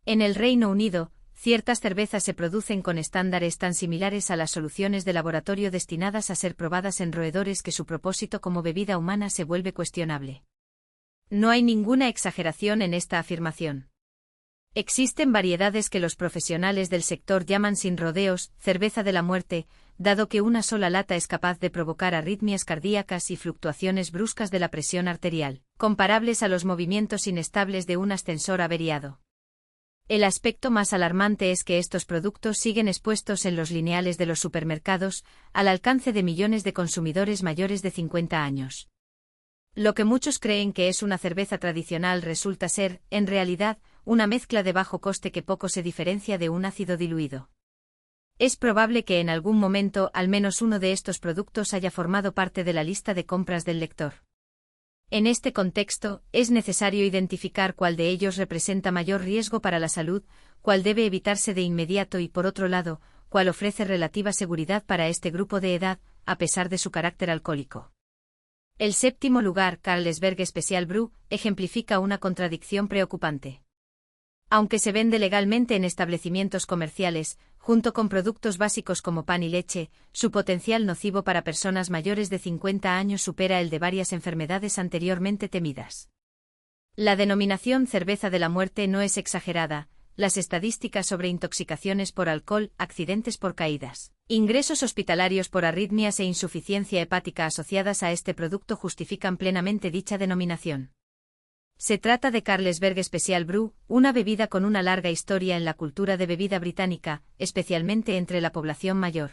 En el Reino Unido, ciertas cervezas se producen con estándares tan similares a las soluciones de laboratorio destinadas a ser probadas en roedores que su propósito como bebida humana se vuelve cuestionable. No hay ninguna exageración en esta afirmación. Existen variedades que los profesionales del sector llaman sin rodeos, cerveza de la muerte, dado que una sola lata es capaz de provocar arritmias cardíacas y fluctuaciones bruscas de la presión arterial, comparables a los movimientos inestables de un ascensor averiado. El aspecto más alarmante es que estos productos siguen expuestos en los lineales de los supermercados, al alcance de millones de consumidores mayores de 50 años. Lo que muchos creen que es una cerveza tradicional resulta ser, en realidad, una mezcla de bajo coste que poco se diferencia de un ácido diluido. Es probable que en algún momento al menos uno de estos productos haya formado parte de la lista de compras del lector. En este contexto, es necesario identificar cuál de ellos representa mayor riesgo para la salud, cuál debe evitarse de inmediato y, por otro lado, cuál ofrece relativa seguridad para este grupo de edad, a pesar de su carácter alcohólico. El séptimo lugar, Carlsberg Special Brew, ejemplifica una contradicción preocupante. Aunque se vende legalmente en establecimientos comerciales, junto con productos básicos como pan y leche, su potencial nocivo para personas mayores de 50 años supera el de varias enfermedades anteriormente temidas. La denominación cerveza de la muerte no es exagerada. Las estadísticas sobre intoxicaciones por alcohol, accidentes por caídas, ingresos hospitalarios por arritmias e insuficiencia hepática asociadas a este producto justifican plenamente dicha denominación. Se trata de Carlsberg Special Brew, una bebida con una larga historia en la cultura de bebida británica, especialmente entre la población mayor.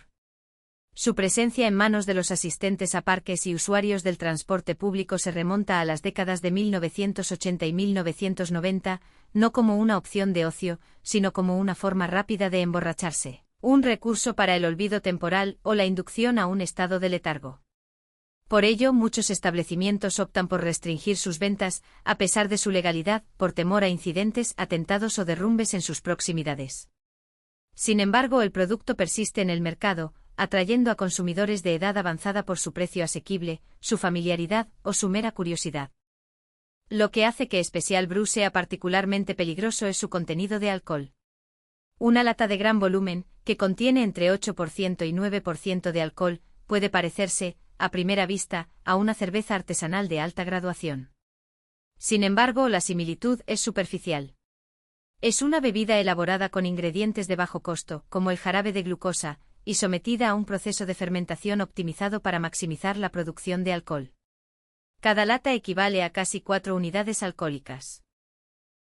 Su presencia en manos de los asistentes a parques y usuarios del transporte público se remonta a las décadas de 1980 y 1990, no como una opción de ocio, sino como una forma rápida de emborracharse, un recurso para el olvido temporal o la inducción a un estado de letargo. Por ello, muchos establecimientos optan por restringir sus ventas, a pesar de su legalidad, por temor a incidentes, atentados o derrumbes en sus proximidades. Sin embargo, el producto persiste en el mercado, atrayendo a consumidores de edad avanzada por su precio asequible, su familiaridad o su mera curiosidad. Lo que hace que Special Brew sea particularmente peligroso es su contenido de alcohol. Una lata de gran volumen, que contiene entre 8% y 9% de alcohol, puede parecerse, a primera vista, a una cerveza artesanal de alta graduación. Sin embargo, la similitud es superficial. Es una bebida elaborada con ingredientes de bajo costo, como el jarabe de glucosa, y sometida a un proceso de fermentación optimizado para maximizar la producción de alcohol. Cada lata equivale a casi 4 unidades alcohólicas.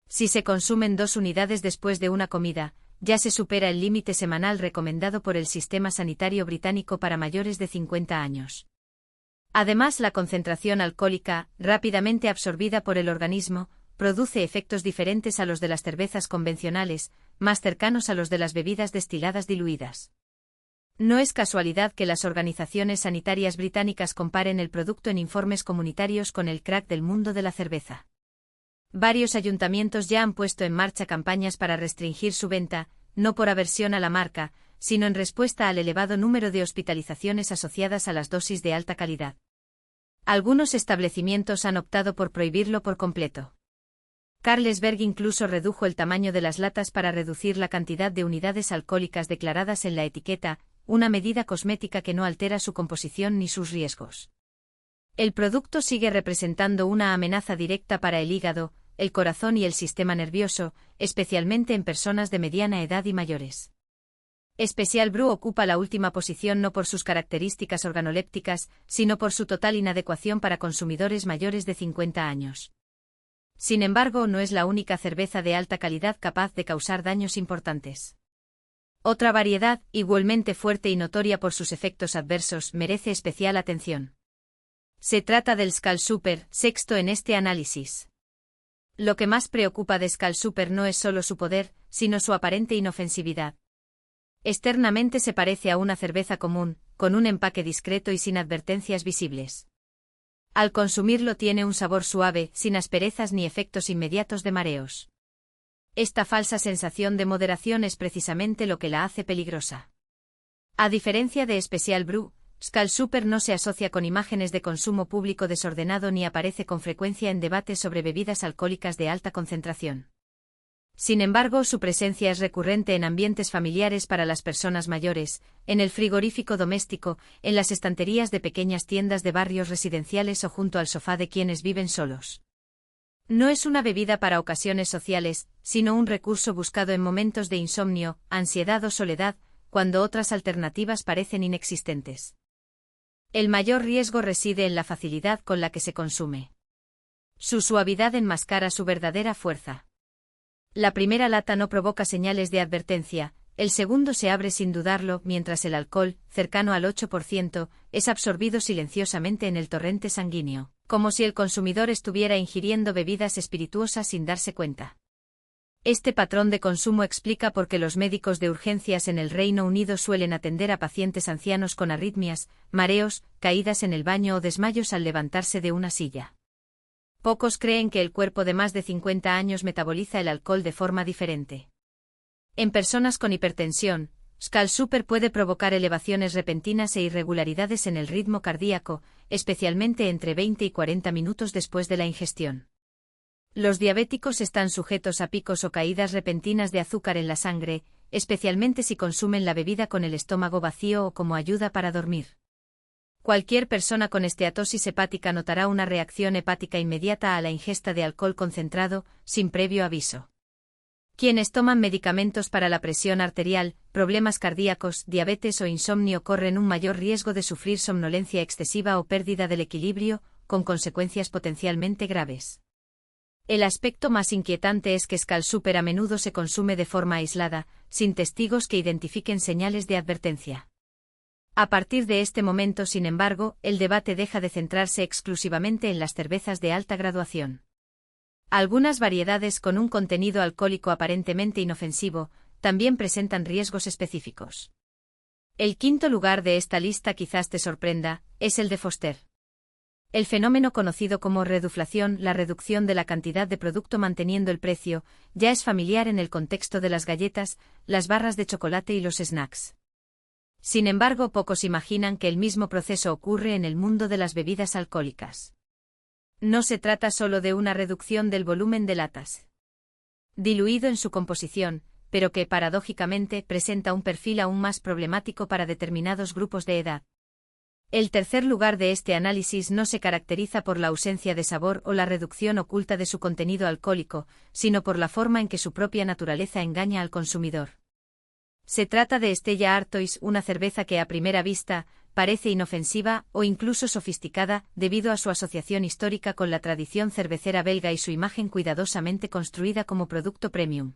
Si se consumen 2 unidades después de una comida, ya se supera el límite semanal recomendado por el Sistema Sanitario Británico para mayores de 50 años. Además, la concentración alcohólica, rápidamente absorbida por el organismo, produce efectos diferentes a los de las cervezas convencionales, más cercanos a los de las bebidas destiladas diluidas. No es casualidad que las organizaciones sanitarias británicas comparen el producto en informes comunitarios con el crack del mundo de la cerveza. Varios ayuntamientos ya han puesto en marcha campañas para restringir su venta, no por aversión a la marca, sino en respuesta al elevado número de hospitalizaciones asociadas a las dosis de alta calidad. Algunos establecimientos han optado por prohibirlo por completo. Carlsberg incluso redujo el tamaño de las latas para reducir la cantidad de unidades alcohólicas declaradas en la etiqueta, una medida cosmética que no altera su composición ni sus riesgos. El producto sigue representando una amenaza directa para el hígado, el corazón y el sistema nervioso, especialmente en personas de mediana edad y mayores. Special Brew ocupa la última posición no por sus características organolépticas, sino por su total inadecuación para consumidores mayores de 50 años. Sin embargo, no es la única cerveza de alta calidad capaz de causar daños importantes. Otra variedad, igualmente fuerte y notoria por sus efectos adversos, merece especial atención. Se trata del Skál Super, sexto en este análisis. Lo que más preocupa de Skál Super no es solo su poder, sino su aparente inofensividad. Externamente se parece a una cerveza común, con un empaque discreto y sin advertencias visibles. Al consumirlo tiene un sabor suave, sin asperezas ni efectos inmediatos de mareos. Esta falsa sensación de moderación es precisamente lo que la hace peligrosa. A diferencia de Special Brew, Skál Super no se asocia con imágenes de consumo público desordenado ni aparece con frecuencia en debates sobre bebidas alcohólicas de alta concentración. Sin embargo, su presencia es recurrente en ambientes familiares para las personas mayores, en el frigorífico doméstico, en las estanterías de pequeñas tiendas de barrios residenciales o junto al sofá de quienes viven solos. No es una bebida para ocasiones sociales, sino un recurso buscado en momentos de insomnio, ansiedad o soledad, cuando otras alternativas parecen inexistentes. El mayor riesgo reside en la facilidad con la que se consume. Su suavidad enmascara su verdadera fuerza. La primera lata no provoca señales de advertencia, el segundo se abre sin dudarlo, mientras el alcohol, cercano al 8%, es absorbido silenciosamente en el torrente sanguíneo, como si el consumidor estuviera ingiriendo bebidas espirituosas sin darse cuenta. Este patrón de consumo explica por qué los médicos de urgencias en el Reino Unido suelen atender a pacientes ancianos con arritmias, mareos, caídas en el baño o desmayos al levantarse de una silla. Pocos creen que el cuerpo de más de 50 años metaboliza el alcohol de forma diferente. En personas con hipertensión, Skull Super puede provocar elevaciones repentinas e irregularidades en el ritmo cardíaco, especialmente entre 20 y 40 minutos después de la ingestión. Los diabéticos están sujetos a picos o caídas repentinas de azúcar en la sangre, especialmente si consumen la bebida con el estómago vacío o como ayuda para dormir. Cualquier persona con esteatosis hepática notará una reacción hepática inmediata a la ingesta de alcohol concentrado, sin previo aviso. Quienes toman medicamentos para la presión arterial, problemas cardíacos, diabetes o insomnio corren un mayor riesgo de sufrir somnolencia excesiva o pérdida del equilibrio, con consecuencias potencialmente graves. El aspecto más inquietante es que Skull Super a menudo se consume de forma aislada, sin testigos que identifiquen señales de advertencia. A partir de este momento, sin embargo, el debate deja de centrarse exclusivamente en las cervezas de alta graduación. Algunas variedades con un contenido alcohólico aparentemente inofensivo también presentan riesgos específicos. El quinto lugar de esta lista quizás te sorprenda, es el de Foster. El fenómeno conocido como reduflación, la reducción de la cantidad de producto manteniendo el precio, ya es familiar en el contexto de las galletas, las barras de chocolate y los snacks. Sin embargo, pocos imaginan que el mismo proceso ocurre en el mundo de las bebidas alcohólicas. No se trata solo de una reducción del volumen de latas diluido en su composición, pero que, paradójicamente, presenta un perfil aún más problemático para determinados grupos de edad. El tercer lugar de este análisis no se caracteriza por la ausencia de sabor o la reducción oculta de su contenido alcohólico, sino por la forma en que su propia naturaleza engaña al consumidor. Se trata de Stella Artois, una cerveza que a primera vista parece inofensiva o incluso sofisticada debido a su asociación histórica con la tradición cervecera belga y su imagen cuidadosamente construida como producto premium.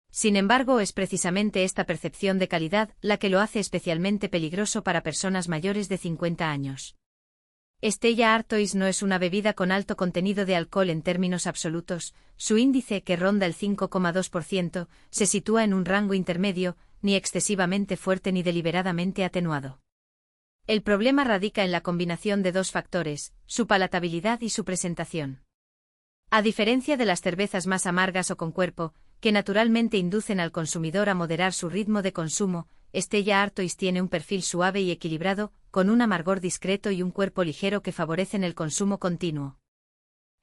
Sin embargo, es precisamente esta percepción de calidad la que lo hace especialmente peligroso para personas mayores de 50 años. Stella Artois no es una bebida con alto contenido de alcohol en términos absolutos, su índice, que ronda el 5,2%, se sitúa en un rango intermedio, ni excesivamente fuerte ni deliberadamente atenuado. El problema radica en la combinación de dos factores, su palatabilidad y su presentación. A diferencia de las cervezas más amargas o con cuerpo, que naturalmente inducen al consumidor a moderar su ritmo de consumo, Stella Artois tiene un perfil suave y equilibrado, con un amargor discreto y un cuerpo ligero que favorecen el consumo continuo.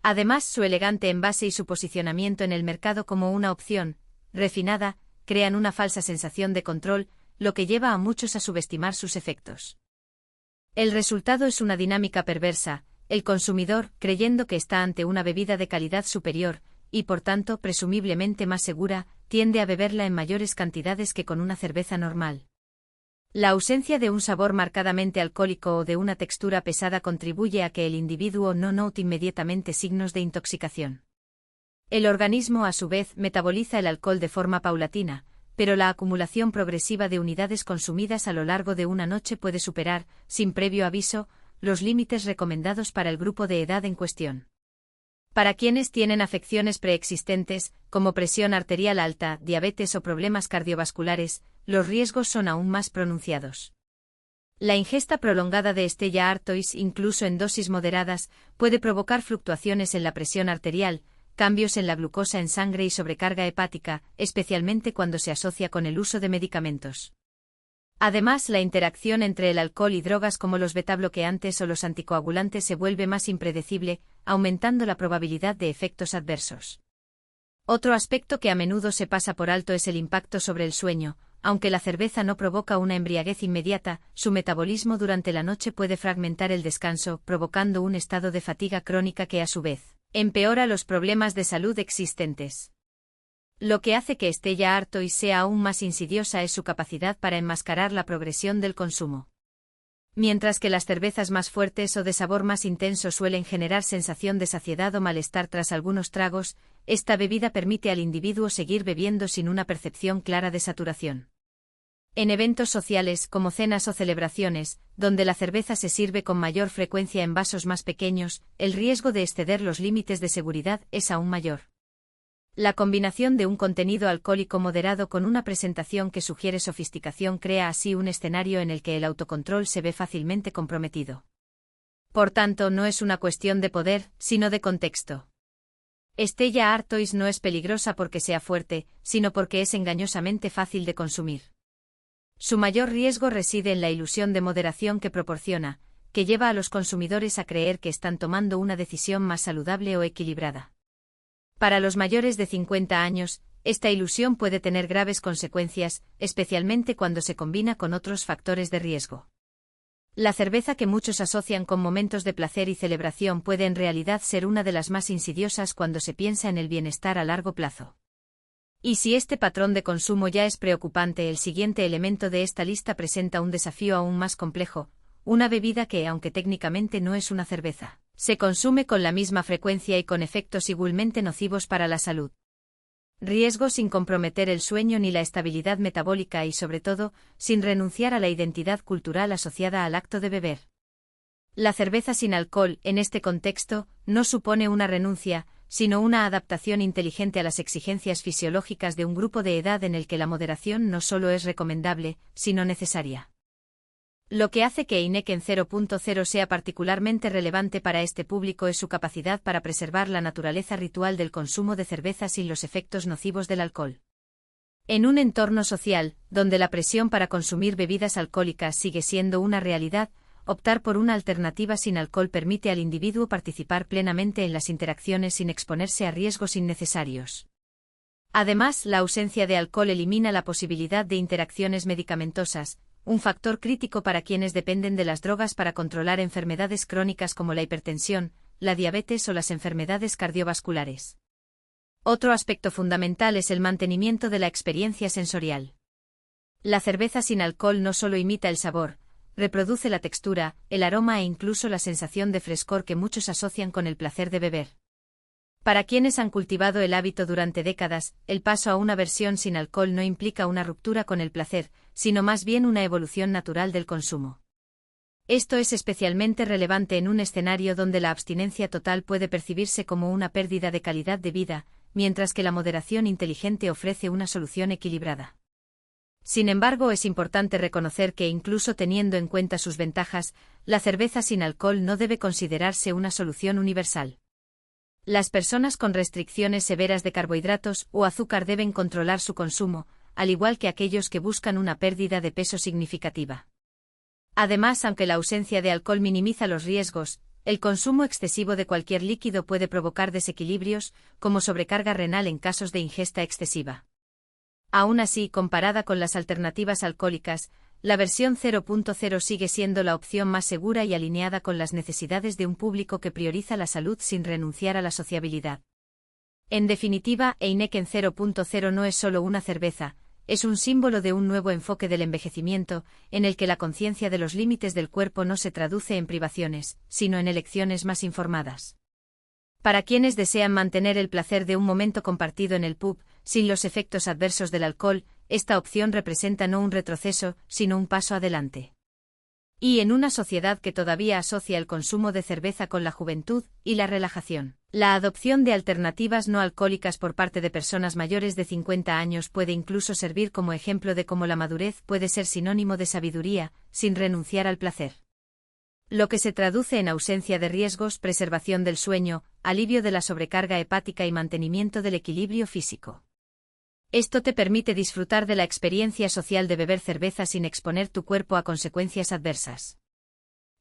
Además, su elegante envase y su posicionamiento en el mercado como una opción refinada crean una falsa sensación de control, lo que lleva a muchos a subestimar sus efectos. El resultado es una dinámica perversa, el consumidor, creyendo que está ante una bebida de calidad superior, y por tanto presumiblemente más segura, tiende a beberla en mayores cantidades que con una cerveza normal. La ausencia de un sabor marcadamente alcohólico o de una textura pesada contribuye a que el individuo no note inmediatamente signos de intoxicación. El organismo, a su vez, metaboliza el alcohol de forma paulatina, pero la acumulación progresiva de unidades consumidas a lo largo de una noche puede superar, sin previo aviso, los límites recomendados para el grupo de edad en cuestión. Para quienes tienen afecciones preexistentes, como presión arterial alta, diabetes o problemas cardiovasculares, los riesgos son aún más pronunciados. La ingesta prolongada de Stella Artois, incluso en dosis moderadas, puede provocar fluctuaciones en la presión arterial, cambios en la glucosa en sangre y sobrecarga hepática, especialmente cuando se asocia con el uso de medicamentos. Además, la interacción entre el alcohol y drogas como los betabloqueantes o los anticoagulantes se vuelve más impredecible, aumentando la probabilidad de efectos adversos. Otro aspecto que a menudo se pasa por alto es el impacto sobre el sueño. Aunque la cerveza no provoca una embriaguez inmediata, su metabolismo durante la noche puede fragmentar el descanso, provocando un estado de fatiga crónica que a su vez empeora los problemas de salud existentes. Lo que hace que Stella Artois sea aún más insidiosa es su capacidad para enmascarar la progresión del consumo. Mientras que las cervezas más fuertes o de sabor más intenso suelen generar sensación de saciedad o malestar tras algunos tragos, esta bebida permite al individuo seguir bebiendo sin una percepción clara de saturación. En eventos sociales, como cenas o celebraciones, donde la cerveza se sirve con mayor frecuencia en vasos más pequeños, el riesgo de exceder los límites de seguridad es aún mayor. La combinación de un contenido alcohólico moderado con una presentación que sugiere sofisticación crea así un escenario en el que el autocontrol se ve fácilmente comprometido. Por tanto, no es una cuestión de poder, sino de contexto. Stella Artois no es peligrosa porque sea fuerte, sino porque es engañosamente fácil de consumir. Su mayor riesgo reside en la ilusión de moderación que proporciona, que lleva a los consumidores a creer que están tomando una decisión más saludable o equilibrada. Para los mayores de 50 años, esta ilusión puede tener graves consecuencias, especialmente cuando se combina con otros factores de riesgo. La cerveza que muchos asocian con momentos de placer y celebración puede en realidad ser una de las más insidiosas cuando se piensa en el bienestar a largo plazo. Y si este patrón de consumo ya es preocupante, el siguiente elemento de esta lista presenta un desafío aún más complejo: una bebida que, aunque técnicamente no es una cerveza, se consume con la misma frecuencia y con efectos igualmente nocivos para la salud. Riesgo sin comprometer el sueño ni la estabilidad metabólica y, sobre todo, sin renunciar a la identidad cultural asociada al acto de beber. La cerveza sin alcohol, en este contexto, no supone una renuncia, sino una adaptación inteligente a las exigencias fisiológicas de un grupo de edad en el que la moderación no solo es recomendable, sino necesaria. Lo que hace que Heineken 0.0 sea particularmente relevante para este público es su capacidad para preservar la naturaleza ritual del consumo de cerveza sin los efectos nocivos del alcohol. En un entorno social, donde la presión para consumir bebidas alcohólicas sigue siendo una realidad, optar por una alternativa sin alcohol permite al individuo participar plenamente en las interacciones sin exponerse a riesgos innecesarios. Además, la ausencia de alcohol elimina la posibilidad de interacciones medicamentosas, un factor crítico para quienes dependen de las drogas para controlar enfermedades crónicas como la hipertensión, la diabetes o las enfermedades cardiovasculares. Otro aspecto fundamental es el mantenimiento de la experiencia sensorial. La cerveza sin alcohol no solo imita el sabor, reproduce la textura, el aroma e incluso la sensación de frescor que muchos asocian con el placer de beber. Para quienes han cultivado el hábito durante décadas, el paso a una versión sin alcohol no implica una ruptura con el placer, sino más bien una evolución natural del consumo. Esto es especialmente relevante en un escenario donde la abstinencia total puede percibirse como una pérdida de calidad de vida, mientras que la moderación inteligente ofrece una solución equilibrada. Sin embargo, es importante reconocer que, incluso teniendo en cuenta sus ventajas, la cerveza sin alcohol no debe considerarse una solución universal. Las personas con restricciones severas de carbohidratos o azúcar deben controlar su consumo, al igual que aquellos que buscan una pérdida de peso significativa. Además, aunque la ausencia de alcohol minimiza los riesgos, el consumo excesivo de cualquier líquido puede provocar desequilibrios, como sobrecarga renal en casos de ingesta excesiva. Aún así, comparada con las alternativas alcohólicas, la versión 0.0 sigue siendo la opción más segura y alineada con las necesidades de un público que prioriza la salud sin renunciar a la sociabilidad. En definitiva, Heineken 0.0 no es solo una cerveza, es un símbolo de un nuevo enfoque del envejecimiento, en el que la conciencia de los límites del cuerpo no se traduce en privaciones, sino en elecciones más informadas. Para quienes desean mantener el placer de un momento compartido en el pub, sin los efectos adversos del alcohol, esta opción representa no un retroceso, sino un paso adelante. Y en una sociedad que todavía asocia el consumo de cerveza con la juventud y la relajación, la adopción de alternativas no alcohólicas por parte de personas mayores de 50 años puede incluso servir como ejemplo de cómo la madurez puede ser sinónimo de sabiduría, sin renunciar al placer. Lo que se traduce en ausencia de riesgos, preservación del sueño, alivio de la sobrecarga hepática y mantenimiento del equilibrio físico. Esto te permite disfrutar de la experiencia social de beber cerveza sin exponer tu cuerpo a consecuencias adversas.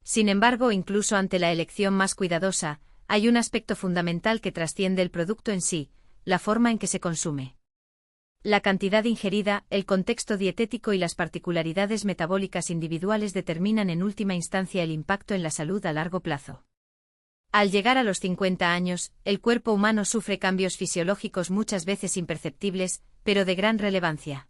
Sin embargo, incluso ante la elección más cuidadosa, hay un aspecto fundamental que trasciende el producto en sí: la forma en que se consume. La cantidad ingerida, el contexto dietético y las particularidades metabólicas individuales determinan en última instancia el impacto en la salud a largo plazo. Al llegar a los 50 años, el cuerpo humano sufre cambios fisiológicos muchas veces imperceptibles, pero de gran relevancia.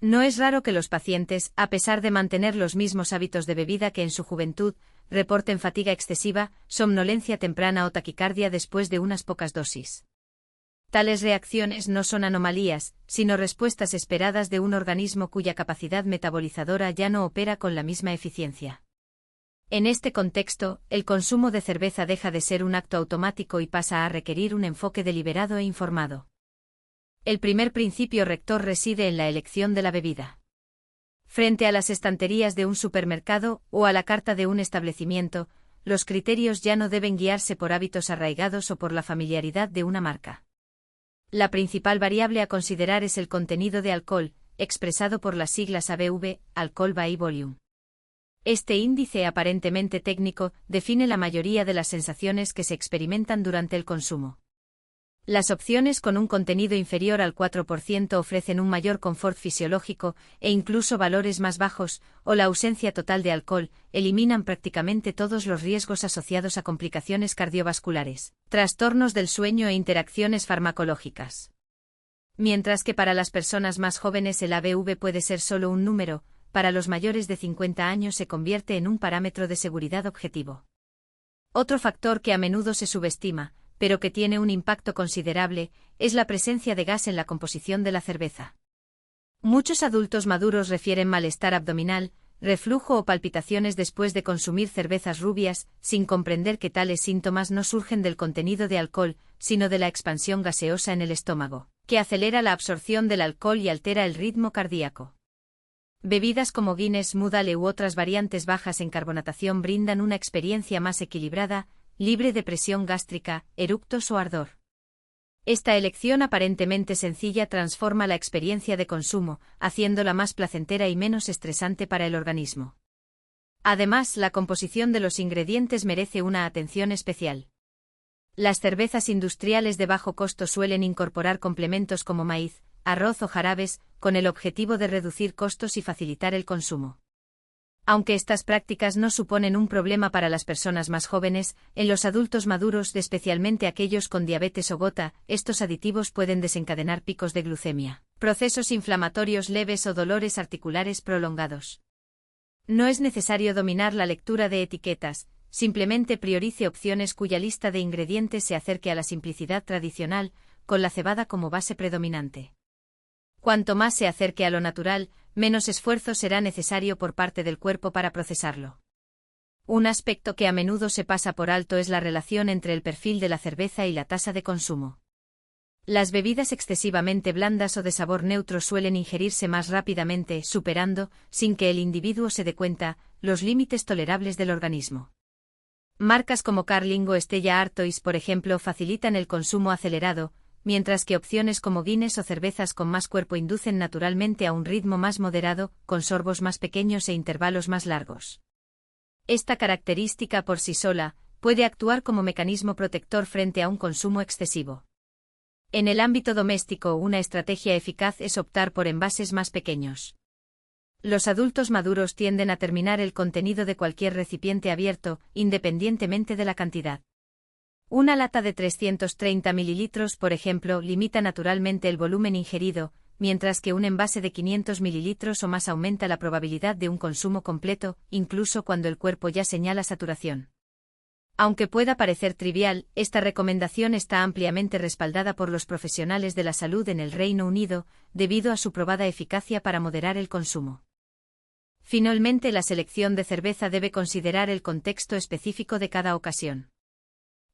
No es raro que los pacientes, a pesar de mantener los mismos hábitos de bebida que en su juventud, reporten fatiga excesiva, somnolencia temprana o taquicardia después de unas pocas dosis. Tales reacciones no son anomalías, sino respuestas esperadas de un organismo cuya capacidad metabolizadora ya no opera con la misma eficiencia. En este contexto, el consumo de cerveza deja de ser un acto automático y pasa a requerir un enfoque deliberado e informado. El primer principio rector reside en la elección de la bebida. Frente a las estanterías de un supermercado o a la carta de un establecimiento, los criterios ya no deben guiarse por hábitos arraigados o por la familiaridad de una marca. La principal variable a considerar es el contenido de alcohol, expresado por las siglas ABV, Alcohol by Volume. Este índice aparentemente técnico define la mayoría de las sensaciones que se experimentan durante el consumo. Las opciones con un contenido inferior al 4% ofrecen un mayor confort fisiológico e incluso valores más bajos, o la ausencia total de alcohol, eliminan prácticamente todos los riesgos asociados a complicaciones cardiovasculares, trastornos del sueño e interacciones farmacológicas. Mientras que para las personas más jóvenes el ABV puede ser solo un número, para los mayores de 50 años se convierte en un parámetro de seguridad objetivo. Otro factor que a menudo se subestima, pero que tiene un impacto considerable, es la presencia de gas en la composición de la cerveza. Muchos adultos maduros refieren malestar abdominal, reflujo o palpitaciones después de consumir cervezas rubias, sin comprender que tales síntomas no surgen del contenido de alcohol, sino de la expansión gaseosa en el estómago, que acelera la absorción del alcohol y altera el ritmo cardíaco. Bebidas como Guinness, Mud Ale u otras variantes bajas en carbonatación brindan una experiencia más equilibrada, libre de presión gástrica, eructos o ardor. Esta elección aparentemente sencilla transforma la experiencia de consumo, haciéndola más placentera y menos estresante para el organismo. Además, la composición de los ingredientes merece una atención especial. Las cervezas industriales de bajo costo suelen incorporar complementos como maíz, arroz o jarabes, con el objetivo de reducir costos y facilitar el consumo. Aunque estas prácticas no suponen un problema para las personas más jóvenes, en los adultos maduros, especialmente aquellos con diabetes o gota, estos aditivos pueden desencadenar picos de glucemia, procesos inflamatorios leves o dolores articulares prolongados. No es necesario dominar la lectura de etiquetas, simplemente priorice opciones cuya lista de ingredientes se acerque a la simplicidad tradicional, con la cebada como base predominante. Cuanto más se acerque a lo natural, menos esfuerzo será necesario por parte del cuerpo para procesarlo. Un aspecto que a menudo se pasa por alto es la relación entre el perfil de la cerveza y la tasa de consumo. Las bebidas excesivamente blandas o de sabor neutro suelen ingerirse más rápidamente, superando, sin que el individuo se dé cuenta, los límites tolerables del organismo. Marcas como Carling o Stella Artois, por ejemplo, facilitan el consumo acelerado, mientras que opciones como Guinness o cervezas con más cuerpo inducen naturalmente a un ritmo más moderado, con sorbos más pequeños e intervalos más largos. Esta característica por sí sola puede actuar como mecanismo protector frente a un consumo excesivo. En el ámbito doméstico, una estrategia eficaz es optar por envases más pequeños. Los adultos maduros tienden a terminar el contenido de cualquier recipiente abierto, independientemente de la cantidad. Una lata de 330 mililitros, por ejemplo, limita naturalmente el volumen ingerido, mientras que un envase de 500 mililitros o más aumenta la probabilidad de un consumo completo, incluso cuando el cuerpo ya señala saturación. Aunque pueda parecer trivial, esta recomendación está ampliamente respaldada por los profesionales de la salud en el Reino Unido, debido a su probada eficacia para moderar el consumo. Finalmente, la selección de cerveza debe considerar el contexto específico de cada ocasión.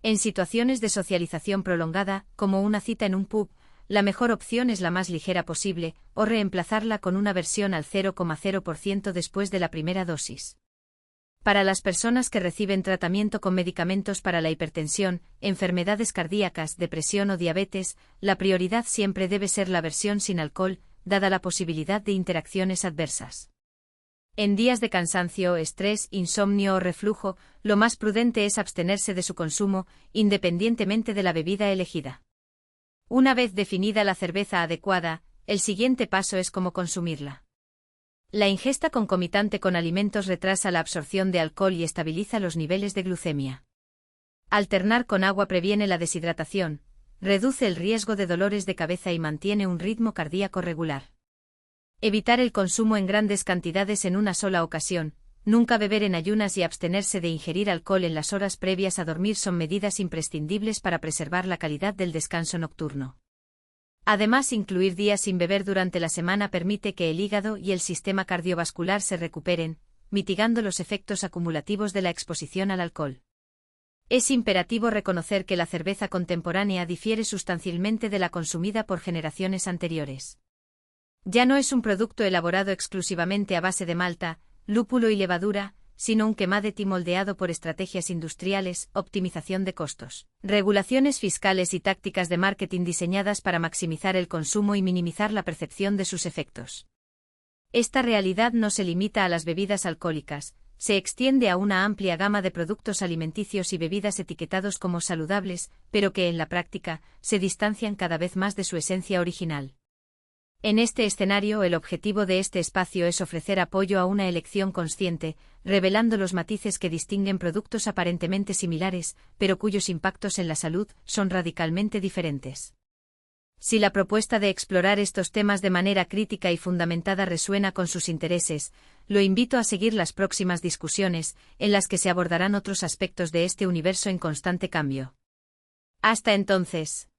En situaciones de socialización prolongada, como una cita en un pub, la mejor opción es la más ligera posible, o reemplazarla con una versión al 0,0% después de la primera dosis. Para las personas que reciben tratamiento con medicamentos para la hipertensión, enfermedades cardíacas, depresión o diabetes, la prioridad siempre debe ser la versión sin alcohol, dada la posibilidad de interacciones adversas. En días de cansancio, estrés, insomnio o reflujo, lo más prudente es abstenerse de su consumo, independientemente de la bebida elegida. Una vez definida la cerveza adecuada, el siguiente paso es cómo consumirla. La ingesta concomitante con alimentos retrasa la absorción de alcohol y estabiliza los niveles de glucemia. Alternar con agua previene la deshidratación, reduce el riesgo de dolores de cabeza y mantiene un ritmo cardíaco regular. Evitar el consumo en grandes cantidades en una sola ocasión, nunca beber en ayunas y abstenerse de ingerir alcohol en las horas previas a dormir son medidas imprescindibles para preservar la calidad del descanso nocturno. Además, incluir días sin beber durante la semana permite que el hígado y el sistema cardiovascular se recuperen, mitigando los efectos acumulativos de la exposición al alcohol. Es imperativo reconocer que la cerveza contemporánea difiere sustancialmente de la consumida por generaciones anteriores. Ya no es un producto elaborado exclusivamente a base de malta, lúpulo y levadura, sino un commodity moldeado por estrategias industriales, optimización de costos, regulaciones fiscales y tácticas de marketing diseñadas para maximizar el consumo y minimizar la percepción de sus efectos. Esta realidad no se limita a las bebidas alcohólicas, se extiende a una amplia gama de productos alimenticios y bebidas etiquetados como saludables, pero que en la práctica se distancian cada vez más de su esencia original. En este escenario, el objetivo de este espacio es ofrecer apoyo a una elección consciente, revelando los matices que distinguen productos aparentemente similares, pero cuyos impactos en la salud son radicalmente diferentes. Si la propuesta de explorar estos temas de manera crítica y fundamentada resuena con sus intereses, lo invito a seguir las próximas discusiones, en las que se abordarán otros aspectos de este universo en constante cambio. Hasta entonces.